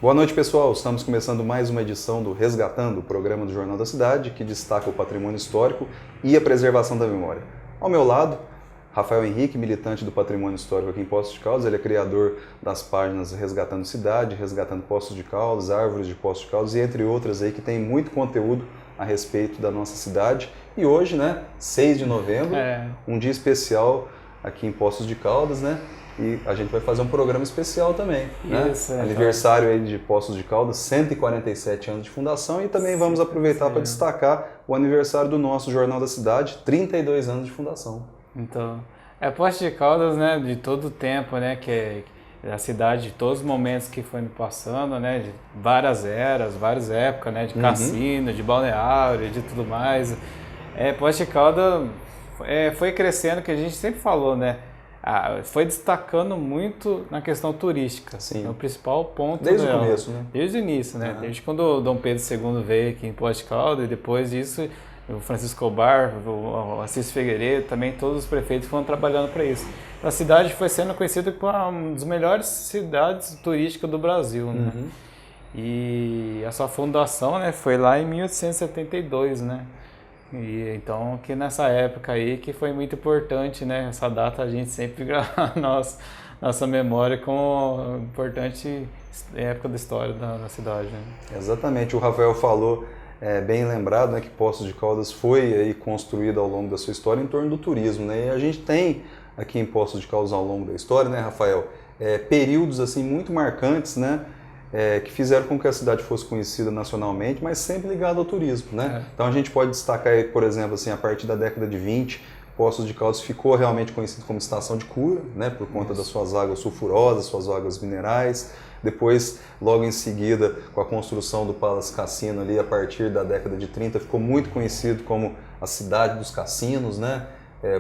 Boa noite, pessoal. Estamos começando mais uma edição do Resgatando, o programa do Jornal da Cidade, que destaca o patrimônio histórico e a preservação da memória. Ao meu lado, Rafael Henrique, militante do patrimônio histórico aqui em Poços de Caldas. Ele é criador das páginas Resgatando Cidade, Resgatando Poços de Caldas, Árvores de Poços de Caldas e entre outras aí que tem muito conteúdo a respeito da nossa cidade. E hoje, 6 de novembro, um dia especial aqui em Poços de Caldas, E a gente vai fazer um programa especial também, Isso, aniversário aí de Poços de Caldas, 147 anos de fundação, e também vamos aproveitar para destacar o aniversário do nosso Jornal da Cidade, 32 anos de fundação. Então, Poços de Caldas, de todo o tempo, que é a cidade, de todos os momentos que foi me passando, de várias eras, várias épocas, de cassino, de balneário, de tudo mais. Poços de Caldas foi crescendo, que a gente sempre falou, foi destacando muito na questão turística. Sim. É o principal ponto desde dela. O começo, Desde o início, Desde quando o Dom Pedro II veio aqui em Poços de Caldas, e depois disso o Francisco Escobar, o Assis Figueiredo, também todos os prefeitos foram trabalhando para isso. A cidade foi sendo conhecida como uma das melhores cidades turísticas do Brasil, E a sua fundação, foi lá em 1872, E então, que nessa época aí que foi muito importante, Essa data a gente sempre grava nossa memória como importante época da história da cidade. Exatamente, o Rafael falou, bem lembrado, que Poços de Caldas foi aí construído ao longo da sua história em torno do turismo, E a gente tem aqui em Poços de Caldas ao longo da história, Rafael, períodos assim muito marcantes, que fizeram com que a cidade fosse conhecida nacionalmente, mas sempre ligada ao turismo, Então a gente pode destacar aí, por exemplo, assim, a partir da década de 20, Poços de Caldas ficou realmente conhecido como estação de cura, por conta das suas águas sulfurosas, suas águas minerais. Depois, logo em seguida, com a construção do Palace Cassino ali, a partir da década de 30, ficou muito conhecido como a cidade dos cassinos,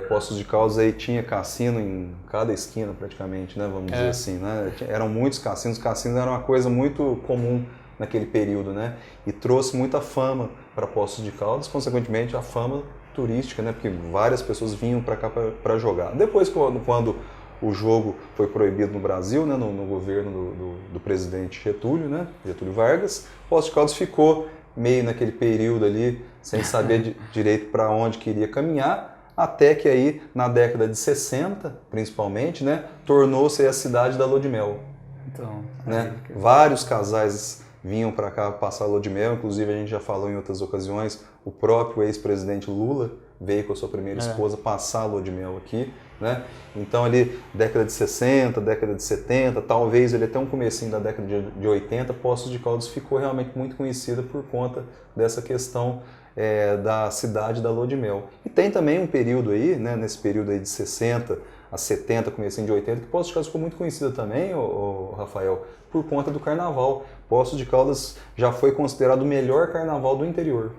Poços de Caldas aí tinha cassino em cada esquina praticamente, vamos dizer assim, Eram muitos cassinos, cassinos era uma coisa muito comum naquele período, E trouxe muita fama para Poços de Caldas, consequentemente a fama turística, Porque várias pessoas vinham para cá para jogar. Depois, quando o jogo foi proibido no Brasil, no governo do presidente Getúlio, Getúlio Vargas, Poços de Caldas ficou meio naquele período ali, sem saber direito para onde queria caminhar, até que aí, na década de 60, principalmente, tornou-se a cidade da lua de mel. Então, Vários casais vinham para cá passar a lua de mel, inclusive a gente já falou em outras ocasiões, o próprio ex-presidente Lula veio com a sua primeira esposa passar a lua de mel aqui, Então ali, década de 60, década de 70, talvez ele até um comecinho da década de 80, Poços de Caldas ficou realmente muito conhecida por conta dessa questão da cidade da lua de mel. E tem também um período aí, nesse período aí de 60 a 70, comecinho de 80, que Poços de Caldas ficou muito conhecida também, Rafael, por conta do carnaval. Poços de Caldas já foi considerado o melhor carnaval do interior.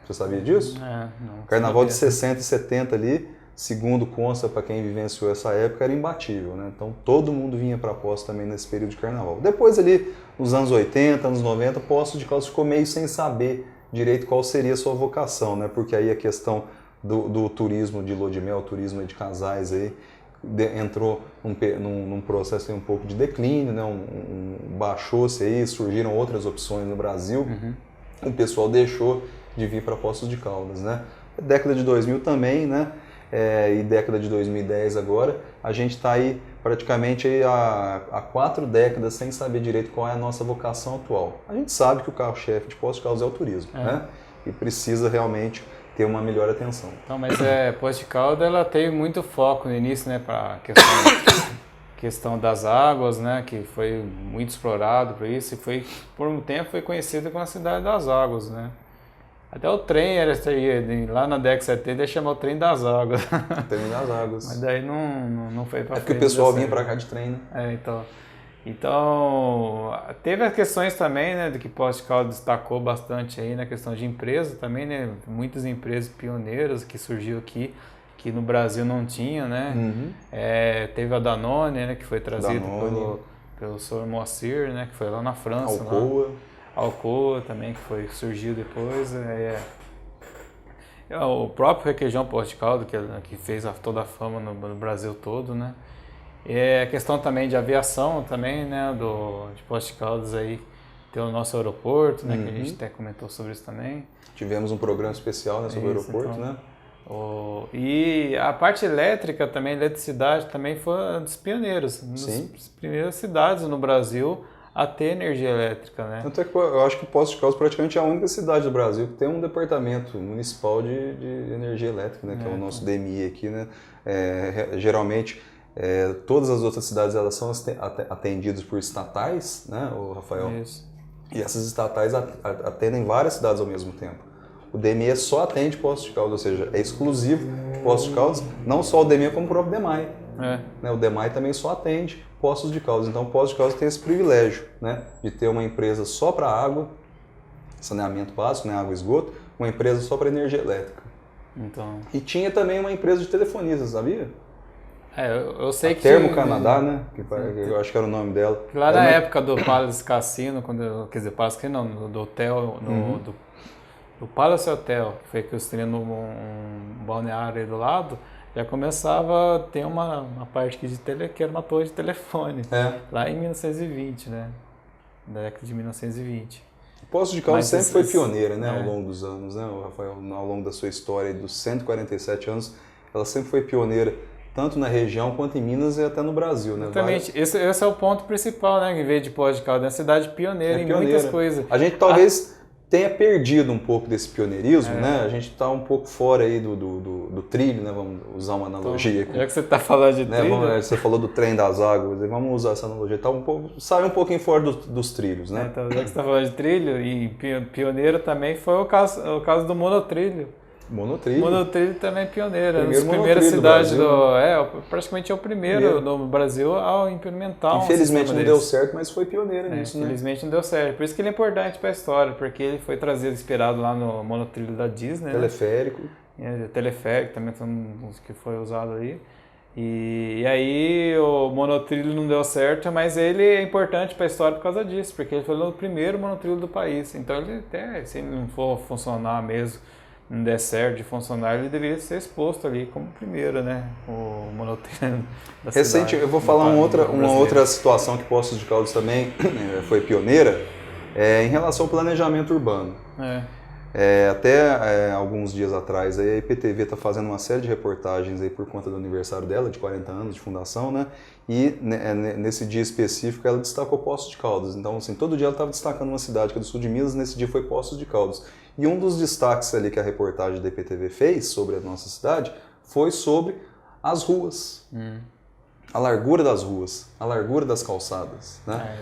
Você sabia disso? Não. Carnaval de 60 e 70 ali, segundo consta para quem vivenciou essa época, era imbatível, Então todo mundo vinha para Poços também nesse período de carnaval. Depois ali, nos anos 80, anos 90, Poços de Caldas ficou meio sem saber direito qual seria a sua vocação, Porque aí a questão do turismo de lua de mel, turismo de casais aí, entrou num processo aí um pouco de declínio, baixou-se aí, surgiram outras opções no Brasil, O pessoal deixou de vir para Poços de Caldas, Década de 2000 também, e década de 2010 agora, a gente está aí praticamente aí há 4 décadas sem saber direito qual é a nossa vocação atual. A gente sabe que o carro-chefe de Poços de Caldas é o turismo, E precisa realmente ter uma melhor atenção. Não, mas Poços de Caldas ela teve muito foco no início, para questão das águas, que foi muito explorado por isso, e por um tempo foi conhecida como a cidade das águas, Até o trem era lá na década de 70 ia chamar o trem das águas. Trem das águas. Mas daí não foi para frente. É porque o pessoal vinha para cá de trem, Então, teve as questões também, de que Poços de Caldas destacou bastante aí na questão de empresa também, Muitas empresas pioneiras que surgiu aqui, que no Brasil não tinha, Teve a Danone, que foi trazida pelo Sr. Moacir, que foi lá na França. Alcoa também, que surgiu depois. O próprio Requeijão Poços de Caldas, que fez toda a fama no Brasil todo, E a questão também de aviação também, de Poços de Caldas aí, ter o nosso aeroporto, né, que a gente até comentou sobre isso também. Tivemos um programa especial, né, sobre o aeroporto, então, né? E a parte elétrica também, eletricidade também foi um dos pioneiros, uma das primeiras cidades no Brasil a ter energia elétrica, né? Tanto é que eu acho que Poços de Caldas praticamente é a única cidade do Brasil que tem um departamento municipal de energia elétrica, né, que é o nosso DMI aqui, né? Geralmente todas as outras cidades elas são atendidas por estatais, né, o Rafael? Isso. E essas estatais atendem várias cidades ao mesmo tempo. O DME só atende Poços de Caldas, ou seja, é exclusivo Poços de Caldas, não só o DME como o próprio DEMAI. Né, o DEMAI também só atende Poços de Caldas. Então, Poços de Caldas tem esse privilégio, né, de ter uma empresa só para água, saneamento básico, né, água e esgoto, uma empresa só para energia elétrica. Então... E tinha também uma empresa de telefonia, sabia? Eu sei que Termo Canadá, né? Que eu acho que era o nome dela. Lá na época do Palace Cassino, quer dizer, Palace Cassino não, do hotel, do Palace Hotel, que foi construindo um balneário aí do lado, já começava a ter uma parte aqui que era uma torre de telefone, lá em 1920, né? Da década de 1920. Poços de Caldas sempre foi pioneira, né, ao longo dos anos, né, Rafael? Ao longo da sua história, dos 147 anos, ela sempre foi pioneira, tanto na região quanto em Minas e até no Brasil, né? Exatamente. Esse é o ponto principal, né? Em vez de Poços de Caldas, é uma cidade pioneira em muitas coisas. A gente talvez tenha perdido um pouco desse pioneirismo, né? A gente está um pouco fora aí do trilho, né? Vamos usar uma analogia aqui. Já que você está falando de trilho... Você falou do trem das águas, vamos usar essa analogia. Sai um pouquinho fora dos trilhos, né? Então, já que você está falando de trilho, e pioneiro também foi o caso do monotrilho. Monotrilho também é pioneiro, uma das primeiras cidades praticamente é o primeiro no Brasil a implementar Infelizmente não deu certo, mas foi pioneiro nisso, né? Infelizmente não deu certo, por isso que ele é importante para a história, porque ele foi trazido inspirado lá no monotrilho da Disney, teleférico. Né? Teleférico também foi um dos que foi usado ali. E aí o monotrilho não deu certo, mas ele é importante para a história por causa disso, porque ele foi o primeiro monotrilho do país, então ele até, se ele não for funcionar mesmo, não der certo de funcionar, ele deveria ser exposto ali como primeiro, né? O monotrilho da cidade. Eu vou falar uma outra situação que Poços de Caldas também foi pioneira, em relação ao planejamento urbano. Até alguns dias atrás, aí a IPTV está fazendo uma série de reportagens aí por conta do aniversário dela, de 40 anos de fundação, né? E nesse dia específico ela destacou Poços de Caldas. Então, assim, todo dia ela estava destacando uma cidade que é do sul de Minas, nesse dia foi Poços de Caldas. E um dos destaques ali que a reportagem da IPTV fez sobre a nossa cidade foi sobre as ruas. A largura das ruas, a largura das calçadas, né?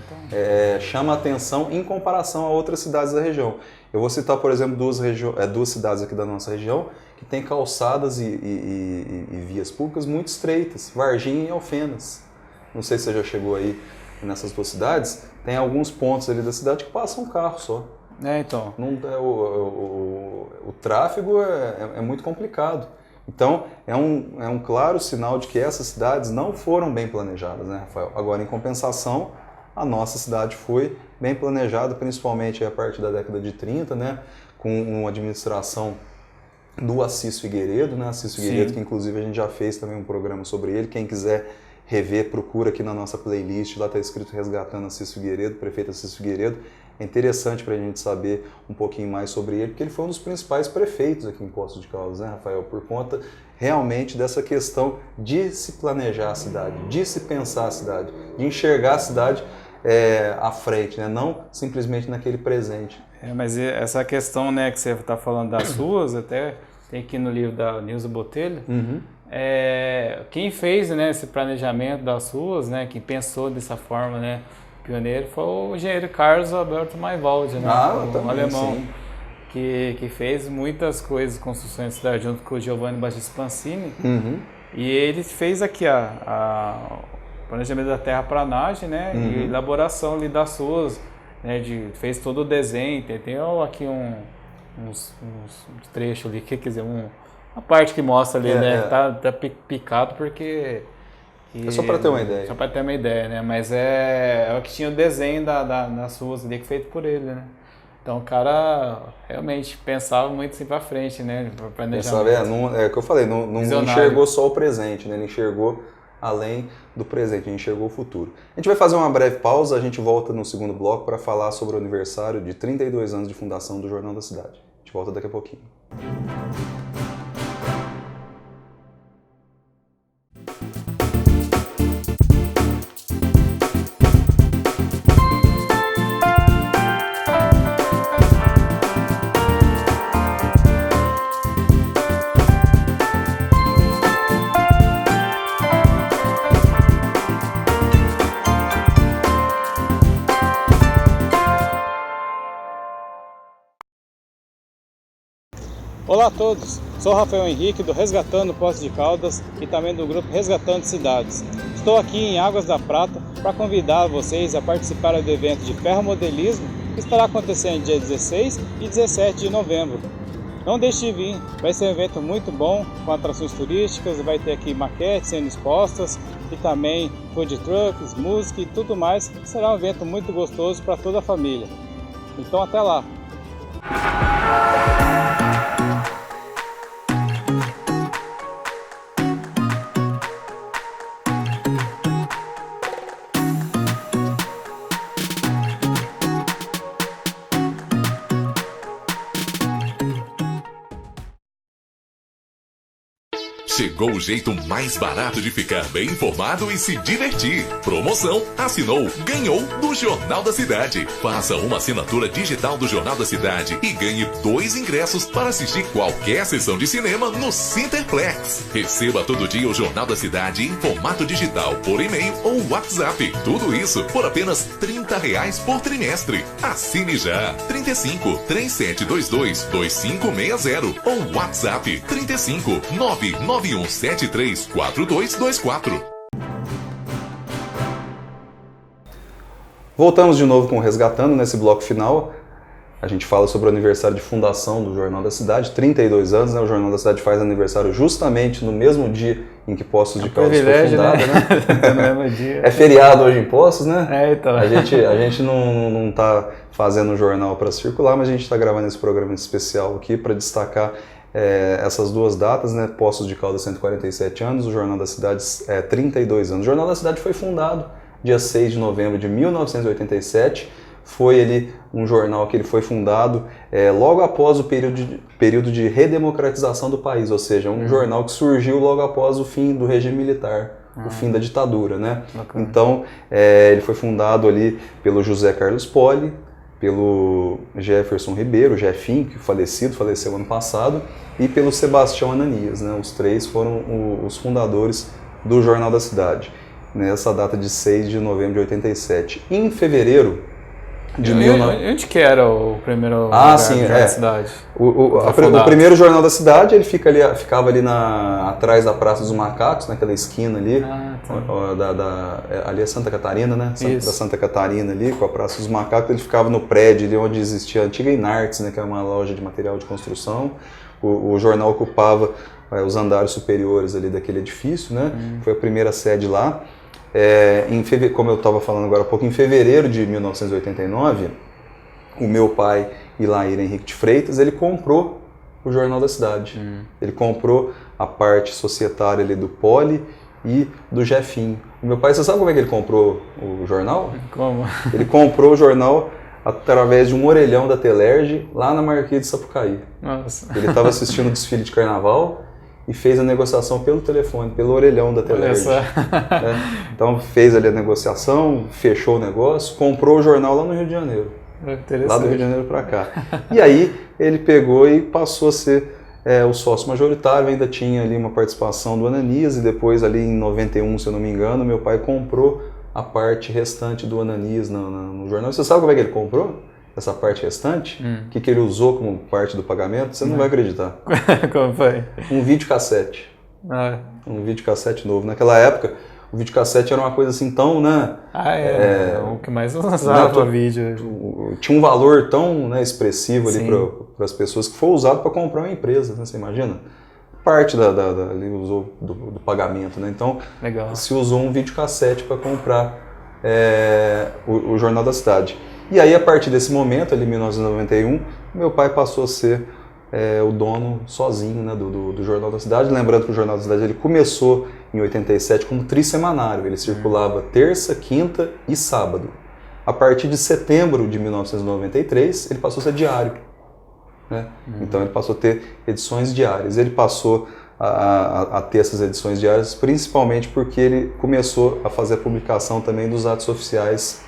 Chama a atenção em comparação a outras cidades da região. Eu vou citar, por exemplo, duas cidades aqui da nossa região que têm calçadas e vias públicas muito estreitas, Varginha e Alfenas. Não sei se você já chegou aí nessas duas cidades, tem alguns pontos ali da cidade que passam um carro só. Então. O tráfego é muito complicado. Então, é um claro sinal de que essas cidades não foram bem planejadas, né, Rafael? Agora, em compensação, a nossa cidade foi bem planejada, principalmente a partir da década de 30, né, com uma administração do Assis Figueiredo, né? Assis Figueiredo, que inclusive a gente já fez também um programa sobre ele. Quem quiser rever, procura aqui na nossa playlist, lá está escrito Resgatando Assis Figueiredo, prefeito Assis Figueiredo. É interessante para a gente saber um pouquinho mais sobre ele, porque ele foi um dos principais prefeitos aqui em Poços de Caldas, né, Rafael? Por conta realmente dessa questão de se planejar a cidade, de se pensar a cidade, de enxergar a cidade à frente, né? Não simplesmente naquele presente. Mas essa questão, né, que você está falando das ruas, até tem aqui no livro da Nilza Botelho, quem fez, né, esse planejamento das ruas, né, quem pensou dessa forma, né, pioneiro, foi o engenheiro Carlos Alberto Maywald, né, um alemão, que fez muitas coisas, construções da cidade, junto com o Giovanni Battista Pancini, e ele fez aqui o planejamento da terraplanagem, né, e elaboração ali das ruas, né, fez todo o desenho, tem aqui uns trechos ali, quer dizer, uma parte que mostra ali, né, tá picado porque... É só para ter uma ideia. Só para ter uma ideia, né? Mas é o que tinha o desenho das ruas ali, que feito por ele, né? Então o cara realmente pensava muito assim para frente, né? Pensava, é o que eu falei, não enxergou só o presente, né? Ele enxergou além do presente, a gente enxergou o futuro. A gente vai fazer uma breve pausa, a gente volta no segundo bloco para falar sobre o aniversário de 32 anos de fundação do Jornal da Cidade. A gente volta daqui a pouquinho. Olá a todos, sou Rafael Henrique do Resgatando Poços de Caldas e também do grupo Resgatando Cidades. Estou aqui em Águas da Prata para convidar vocês a participar do evento de ferromodelismo que estará acontecendo dia 16 e 17 de novembro. Não deixe de vir, vai ser um evento muito bom, com atrações turísticas, vai ter aqui maquetes sendo expostas e também food trucks, música e tudo mais. Será um evento muito gostoso para toda a família. Então até lá! Chegou o jeito mais barato de ficar bem informado e se divertir. Promoção assinou, ganhou do Jornal da Cidade. Faça uma assinatura digital do Jornal da Cidade e ganhe 2 ingressos para assistir qualquer sessão de cinema no Cinterplex. Receba todo dia o Jornal da Cidade em formato digital por e-mail ou WhatsApp. Tudo isso por apenas R$30 por trimestre. Assine já. 35 3722 2560 ou WhatsApp 35 99173 4224. Voltamos de novo com o Resgatando. Nesse bloco final, a gente fala sobre o aniversário de fundação do Jornal da Cidade, 32 anos, né? O Jornal da Cidade faz aniversário justamente no mesmo dia em que Poços de Caldas foi fundado, né? No mesmo dia. É feriado hoje em Poços, né? Então. A gente não está fazendo um jornal para circular, mas a gente está gravando esse programa especial aqui para destacar essas duas datas, né? Poços de Caldas, 147 anos, o Jornal da Cidade, 32 anos. O Jornal da Cidade foi fundado dia 6 de novembro de 1987, foi ele um jornal que ele foi fundado logo após o período de redemocratização do país, ou seja, um jornal que surgiu logo após o fim do regime militar, o fim da ditadura, né? Bacana. Então, ele foi fundado ali pelo José Carlos Poli, pelo Jefferson Ribeiro, Jefinho, que faleceu ano passado, e pelo Sebastião Ananias, né? Os três foram os fundadores do Jornal da Cidade, nessa data de 6 de novembro de 87. Em fevereiro de Onde que era o primeiro lugar sim, do Jornal da Cidade? O primeiro Jornal da Cidade, ele ficava ali atrás da Praça dos Macacos, naquela esquina ali, ali é Santa Catarina, né? Da Santa Catarina ali, com a Praça dos Macacos. Ele ficava no prédio ali onde existia a antiga Inartes, né? Que era uma loja de material de construção. O jornal ocupava os andares superiores ali daquele edifício, né? Foi a primeira sede lá. Como eu estava falando agora há pouco, em fevereiro de 1989, o meu pai, Ilair Henrique de Freitas, ele comprou o Jornal da Cidade. Ele comprou a parte societária ali do Poli e do Jefinho. O meu pai, você sabe como é que ele comprou o jornal? Como? Ele comprou o jornal através de um orelhão da Telerge lá na Marquês de Sapucaí. Nossa. Ele estava assistindo o desfile de carnaval e fez a negociação pelo telefone, pelo orelhão da Telerge. Então fez ali a negociação, fechou o negócio, comprou o jornal lá no Rio de Janeiro. Lá do Rio de Janeiro para cá. E aí ele pegou e passou a ser o sócio majoritário, ainda tinha ali uma participação do Ananias, e depois ali em 91, se eu não me engano, meu pai comprou a parte restante do Ananias no jornal. Você sabe como é que ele comprou essa parte restante? O que ele usou como parte do pagamento? Você não vai acreditar. Como foi? Um videocassete. Um videocassete novo. Naquela época, o videocassete era uma coisa assim tão, né? O que mais usava para vídeo. Tinha um valor tão expressivo ali para as pessoas que foi usado para comprar uma empresa, né? Você imagina? Parte ali usou do pagamento, né? Então, legal. Se usou um videocassete para comprar o Jornal da Cidade. E aí, a partir desse momento, ali em 1991, meu pai passou a ser o dono sozinho, né, do Jornal da Cidade. Lembrando que o Jornal da Cidade ele começou em 87 como trissemanário. Ele circulava terça, quinta e sábado. A partir de setembro de 1993, ele passou a ser diário. Né? Então ele passou a ter edições diárias. Ele passou a ter essas edições diárias principalmente porque ele começou a fazer a publicação também dos atos oficiais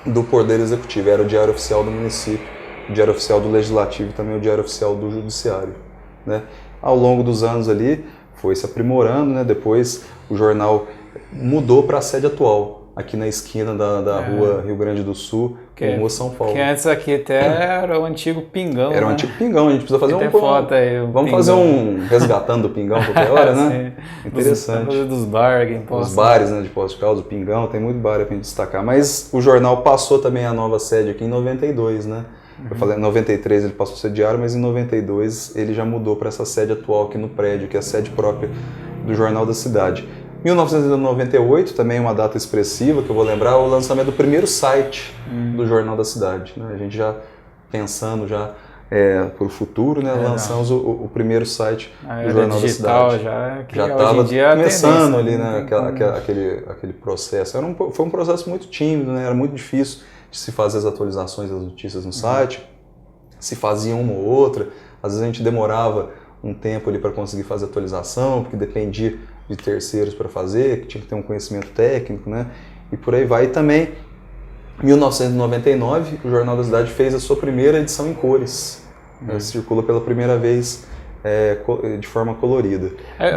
do Poder Executivo. Era o Diário Oficial do Município, o Diário Oficial do Legislativo e também o Diário Oficial do Judiciário. Né? Ao longo dos anos ali, foi se aprimorando, né? Depois o jornal mudou para a sede atual, aqui na esquina da rua Rio Grande do Sul, com a rua São Paulo. Que antes aqui até era o antigo Pingão. Era o antigo Pingão, a gente precisa fazer foto aí, vamos Pingão. fazer um resgatando o Pingão qualquer hora, né? Interessante. Dos bares, os bares, né, de Poços de Caldas, o Pingão, tem muito bar pra gente destacar. Mas o jornal passou também a nova sede aqui em 92, né? Eu falei, em 93 ele passou a ser diário, mas em 92 ele já mudou para essa sede atual aqui no prédio, que é a sede própria do Jornal da Cidade. 1998, também uma data expressiva, que eu vou lembrar, o lançamento do primeiro site do Jornal da Cidade. Né? A gente já pensando para o futuro, né? Lançamos o primeiro site do Jornal da Cidade. Já estava começando ali, né? aquele processo. Foi um processo muito tímido, né? Era muito difícil de se fazer as atualizações das notícias no site, se fazia uma ou outra, às vezes a gente demorava um tempo ali para conseguir fazer a atualização, porque dependia de terceiros para fazer, que tinha que ter um conhecimento técnico, né? E por aí vai. E também, em 1999, o Jornal da Cidade fez a sua primeira edição em cores. Circula pela primeira vez de forma colorida.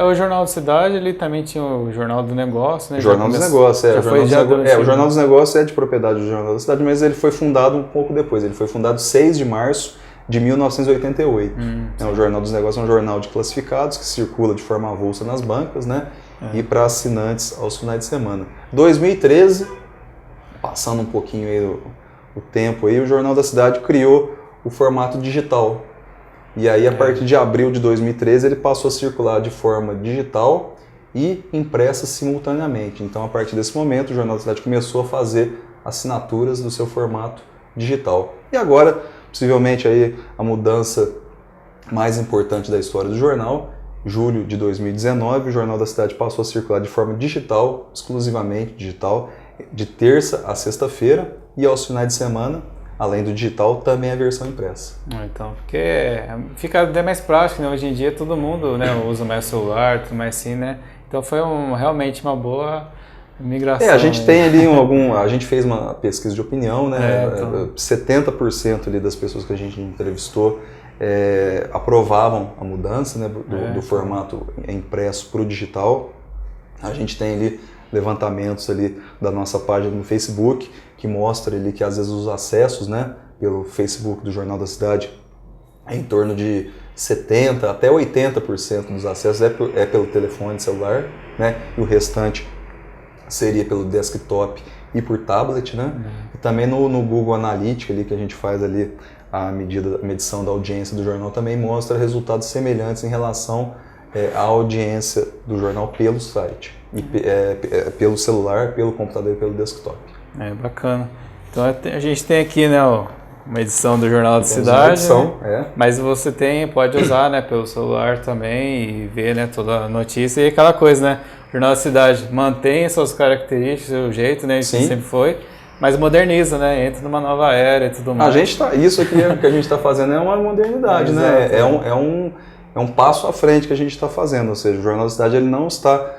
O Jornal da Cidade, ele também tinha o Jornal do Negócio, né? O Jornal dos Negócios, o Jornal dos Negócios é de propriedade do Jornal da Cidade, mas ele foi fundado um pouco depois. Ele foi fundado 6 de março de 1988. O Jornal dos Negócios é um jornal de classificados que circula de forma avulsa nas bancas, né? E para assinantes aos finais de semana. 2013, passando um pouquinho aí o tempo aí, o Jornal da Cidade criou o formato digital. E aí, a partir de abril de 2013, ele passou a circular de forma digital e impressa simultaneamente. Então, a partir desse momento, o Jornal da Cidade começou a fazer assinaturas do seu formato digital. E agora, possivelmente, aí, a mudança mais importante da história do jornal, julho de 2019, o Jornal da Cidade passou a circular de forma digital, exclusivamente digital, de terça a sexta-feira e aos finais de semana, além do digital, também a versão impressa. Então, porque fica até mais prático, né? Hoje em dia todo mundo, né, usa mais celular, tudo mais assim, né? Então foi realmente uma boa migração. A gente tem ali a gente fez uma pesquisa de opinião, né? 70% ali das pessoas que a gente entrevistou aprovavam a mudança, né, do formato impresso para o digital. A gente tem ali levantamentos ali da nossa página no Facebook, que mostra ali que às vezes os acessos, né, pelo Facebook do Jornal da Cidade é em torno de 70% até 80% dos acessos é pelo telefone celular, né, e o restante seria pelo desktop e por tablet, né, e também no Google Analytics ali, que a gente faz ali a medição da audiência do jornal, também mostra resultados semelhantes em relação à audiência do jornal pelo site, e, pelo celular, pelo computador e pelo desktop. Bacana. Então a gente tem aqui, né, uma edição do Jornal da Cidade, mas você pode usar, né, pelo celular também e ver, né, toda a notícia e aquela coisa, né, o Jornal da Cidade mantém suas características, seu jeito, né, isso sempre foi, mas moderniza, né, entra numa nova era e tudo mais. Isso aqui que a gente está fazendo é uma modernidade, né, é um passo à frente que a gente está fazendo, ou seja, o Jornal da Cidade ele não está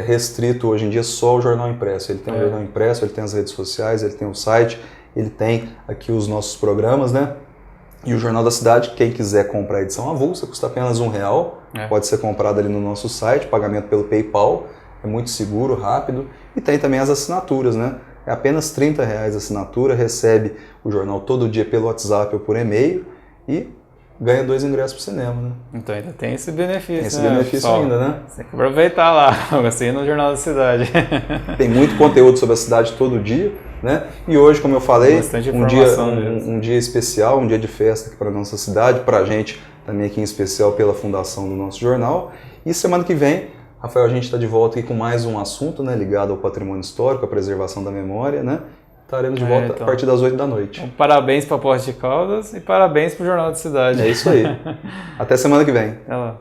restrito hoje em dia só ao jornal impresso. Ele tem o jornal impresso, ele tem as redes sociais, ele tem o site, ele tem aqui os nossos programas, né? E o Jornal da Cidade, quem quiser comprar a edição avulsa, custa apenas R$1, pode ser comprado ali no nosso site, pagamento pelo PayPal, é muito seguro, rápido, e tem também as assinaturas, né? É apenas R$30 a assinatura, recebe o jornal todo dia pelo WhatsApp ou por e-mail e ganha 2 ingressos para o cinema, né? Então ainda tem esse benefício, Tem esse benefício pessoal, ainda, né? Você tem que aproveitar lá, assim no Jornal da Cidade. Tem muito conteúdo sobre a cidade todo dia, né? E hoje, como eu falei, um dia especial, um dia de festa aqui para a nossa cidade, para a gente também aqui em especial pela fundação do nosso jornal. E semana que vem, Rafael, a gente está de volta aqui com mais um assunto, né, ligado ao patrimônio histórico, à preservação da memória, né? Estaremos de volta a partir das 8 da noite. Então, parabéns para Poços de Caldas e parabéns para o Jornal da Cidade. É isso aí. Até semana que vem. Até lá.